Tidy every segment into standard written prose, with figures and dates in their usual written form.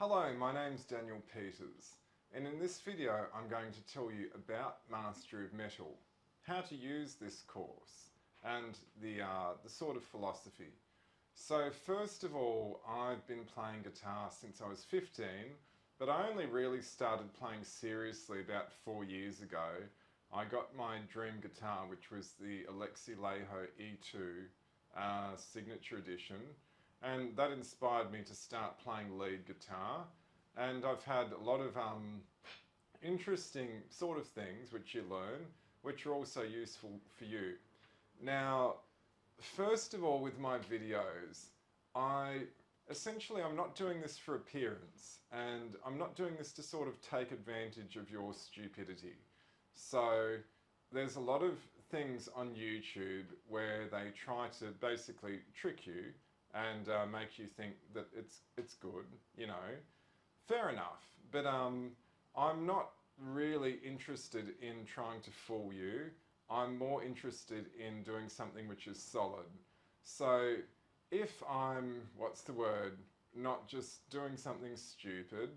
Hello, my name's Daniel Peters, and in this video I'm going to tell you about Mastery of Metal, how to use this course, and the sort of philosophy. So first of all, I've been playing guitar since I was 15, but I only really started playing seriously about 4 years ago. I got my dream guitar, which was the Alexi Laiho E2 Signature Edition, and that inspired me to start playing lead guitar. And I've had a lot of interesting sort of things which you learn, which are also useful for you. Now, first of all, with my videos, I'm not doing this for appearance, and I'm not doing this to sort of take advantage of your stupidity. So there's a lot of things on YouTube where they try to basically trick you and make you think that it's good, you know. Fair enough, but I'm not really interested in trying to fool you. I'm more interested in doing something which is solid. So if I'm, what's the word, not just doing something stupid,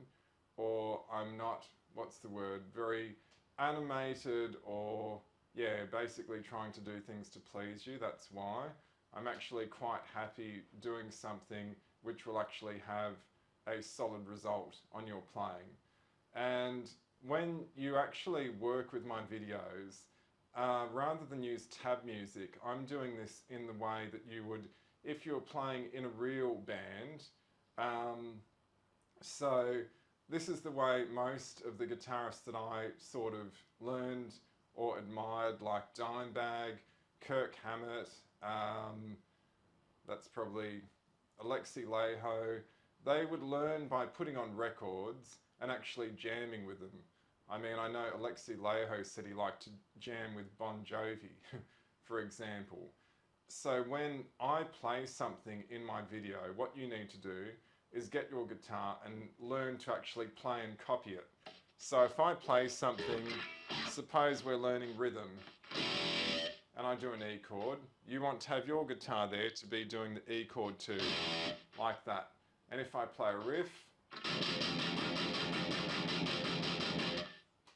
or I'm not, what's the word, very animated, or yeah, basically trying to do things to please you, that's why. I'm actually quite happy doing something which will actually have a solid result on your playing. And when you actually work with my videos, rather than use tab music, I'm doing this in the way that you would if you were playing in a real band. So this is the way most of the guitarists that I sort of learned or admired, like Dimebag, Kirk Hammett, that's probably Alexi Laiho, they would learn by putting on records and actually jamming with them. I mean, I know Alexi Laiho said he liked to jam with Bon Jovi, for example. So when I play something in my video, what you need to do is get your guitar and learn to actually play and copy it. So if I play something, suppose we're learning rhythm, and I do an E chord, you want to have your guitar there to be doing the E chord too, like that. And if I play a riff,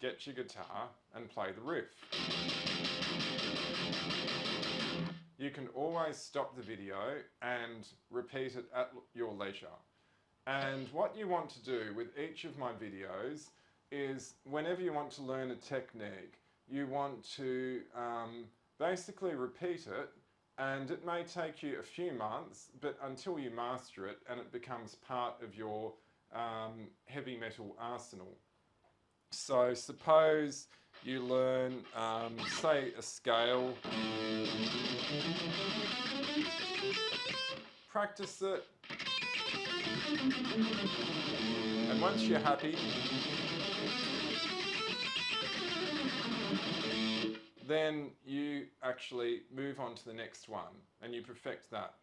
get your guitar and play the riff. You can always stop the video and repeat it at your leisure. And what you want to do with each of my videos is whenever you want to learn a technique, you want to basically repeat it, and it may take you a few months, but until you master it and it becomes part of your heavy metal arsenal. So suppose you learn, say, a scale, practice it, and once you're happy, then you actually move on to the next one and you perfect that.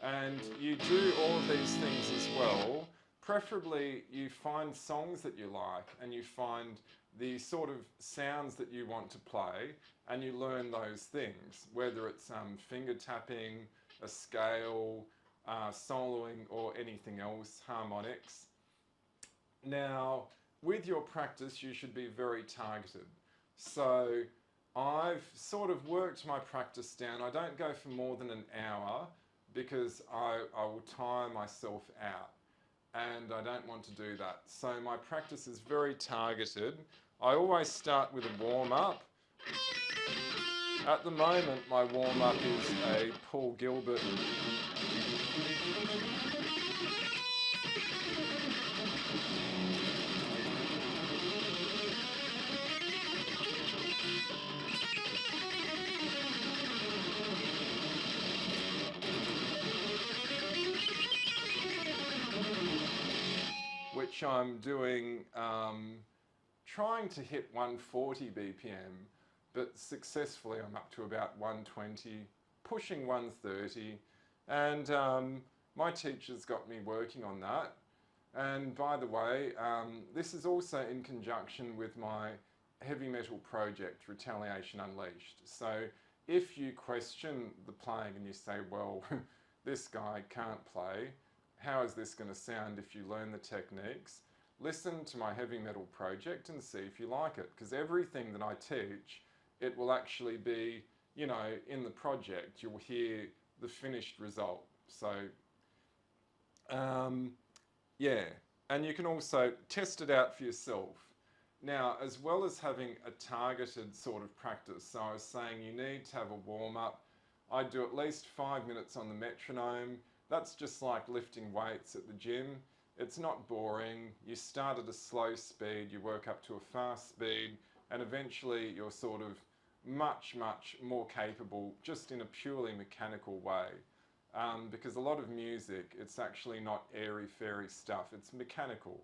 And you do all of these things as well. Preferably you find songs that you like and you find the sort of sounds that you want to play and you learn those things, whether it's finger tapping, a scale, soloing, or anything else, harmonics. Now, with your practice, you should be very targeted. So I've sort of worked my practice down. I don't go for more than an hour because I will tire myself out, and I don't want to do that. So my practice is very targeted. I always start with a warm-up. At the moment, my warm-up is a Paul Gilbert which I'm doing, trying to hit 140 BPM, but successfully I'm up to about 120, pushing 130, and my teacher's got me working on that. And by the way, this is also in conjunction with my heavy metal project, Retaliation Unleashed. So if you question the playing and you say, well, this guy can't play, how is this going to sound if you learn the techniques? Listen to my heavy metal project and see if you like it, because everything that I teach, it will actually be, you know, in the project, you'll hear the finished result. So, yeah, and you can also test it out for yourself. Now, as well as having a targeted sort of practice, so I was saying you need to have a warm-up. I do at least 5 minutes on the metronome. That's just like lifting weights at the gym. It's not boring. You start at a slow speed, you work up to a fast speed, and eventually you're sort of much, much more capable just in a purely mechanical way. Because a lot of music, it's actually not airy-fairy stuff, it's mechanical.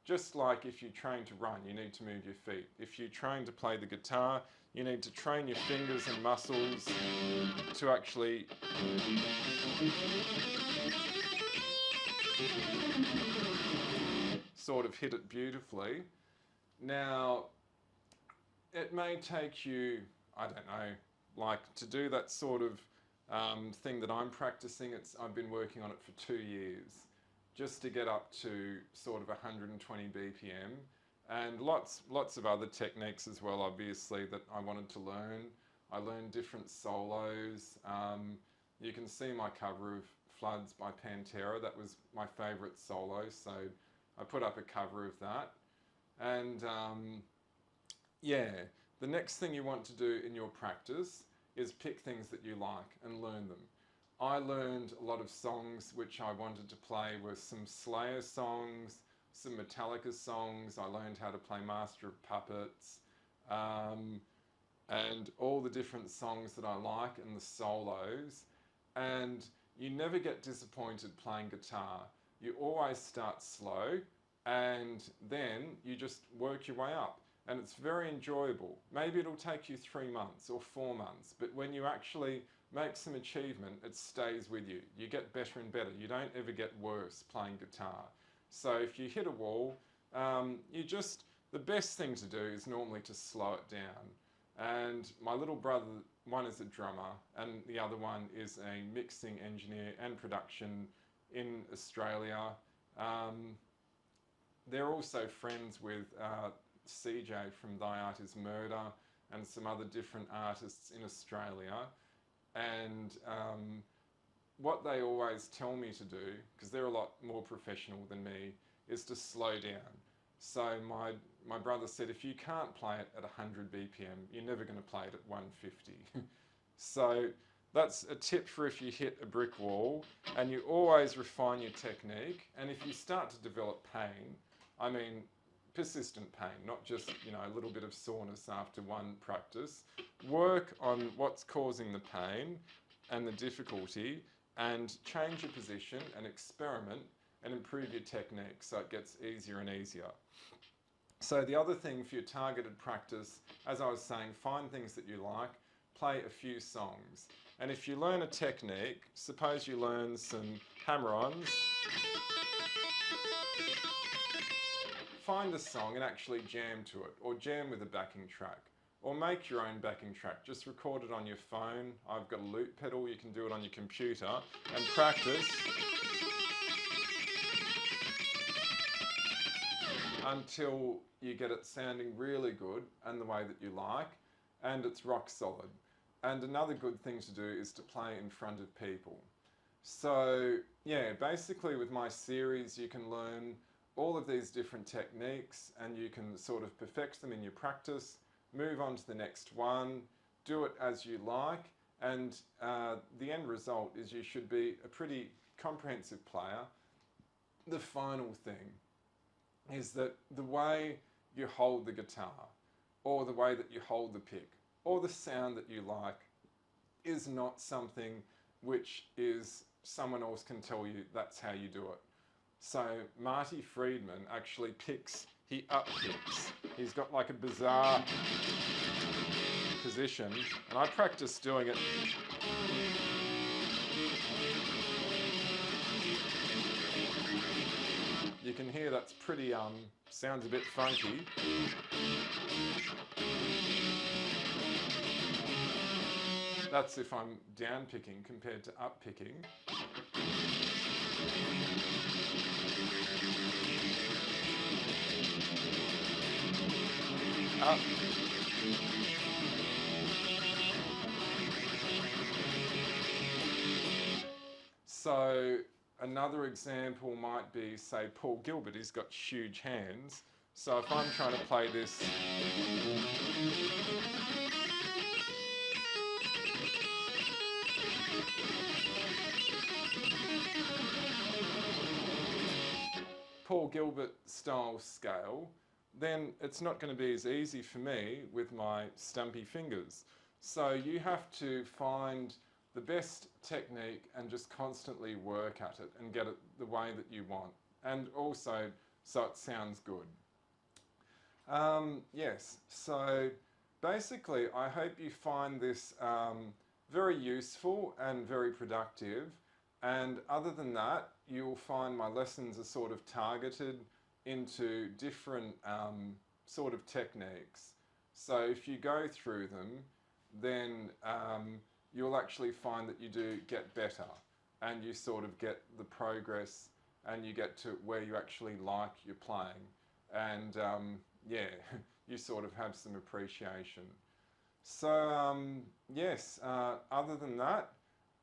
Just like if you train to run, you need to move your feet. If you train to play the guitar, you need to train your fingers and muscles to actually sort of hit it beautifully. Now, it may take you, I don't know, like to do that sort of thing that I'm practicing. I've been working on it for 2 years just to get up to sort of 120 BPM, and lots of other techniques as well, obviously, that I wanted to learn. I learned different solos. You can see my cover of Floods by Pantera. That was my favourite solo, so I put up a cover of that. And yeah, the next thing you want to do in your practice is pick things that you like and learn them. I learned a lot of songs which I wanted to play were some Slayer songs, some Metallica songs. I learned how to play Master of Puppets, and all the different songs that I like and the solos. And you never get disappointed playing guitar. You always start slow and then you just work your way up. And it's very enjoyable. Maybe it'll take you 3 months or 4 months, but when you actually make some achievement, it stays with you. You get better and better. You don't ever get worse playing guitar. So if you hit a wall, the best thing to do is normally to slow it down. And my little brother, one is a drummer and the other one is a mixing engineer and production in Australia. They're also friends with CJ from Thy Art Is Murder and some other different artists in Australia. And what they always tell me to do, because they're a lot more professional than me, is to slow down. So my brother said, if you can't play it at 100 BPM, you're never going to play it at 150. So that's a tip for if you hit a brick wall, and you always refine your technique. And if you start to develop pain, I mean persistent pain, not just, you know, a little bit of soreness after one practice, work on what's causing the pain and the difficulty, and change your position and experiment and improve your technique so it gets easier and easier. So the other thing for your targeted practice, as I was saying, find things that you like, play a few songs. And if you learn a technique, suppose you learn some hammer-ons, find a song and actually jam to it, or jam with a backing track, or make your own backing track. Just record it on your phone. I've got a loop pedal, you can do it on your computer, and practice until you get it sounding really good and the way that you like, and it's rock solid. And another good thing to do is to play in front of people. So yeah, basically with my series you can learn all of these different techniques and you can sort of perfect them in your practice, move on to the next one, do it as you like, and the end result is you should be a pretty comprehensive player. The final thing is that the way you hold the guitar, or the way that you hold the pick, or the sound that you like, is not something which is someone else can tell you that's how you do it. So Marty Friedman actually picks, he up picks. He's got like a bizarre position, and I practice doing it. You can hear that's pretty, sounds a bit funky. That's if I'm down picking compared to up picking. Up. So another example might be, say, Paul Gilbert. He's got huge hands. So if I'm trying to play this, Paul Gilbert style scale, then it's not going to be as easy for me with my stumpy fingers. So you have to find the best technique and just constantly work at it and get it the way that you want. And also so it sounds good. Yes, so basically I hope you find this very useful and very productive. And other than that, you'll find my lessons are sort of targeted into different sort of techniques. So if you go through them, then you'll actually find that you do get better and you sort of get the progress and you get to where you actually like your playing. And yeah, you sort of have some appreciation. So yes, other than that,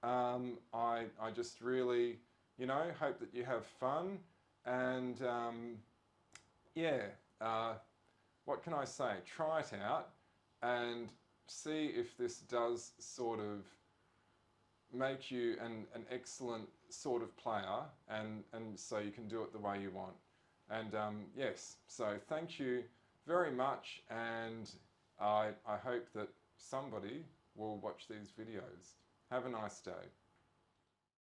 I just really, hope that you have fun and yeah, what can I say? Try it out and see if this does sort of make you an excellent sort of player and so you can do it the way you want. And yes, so thank you very much and I hope that somebody will watch these videos. Have a nice day.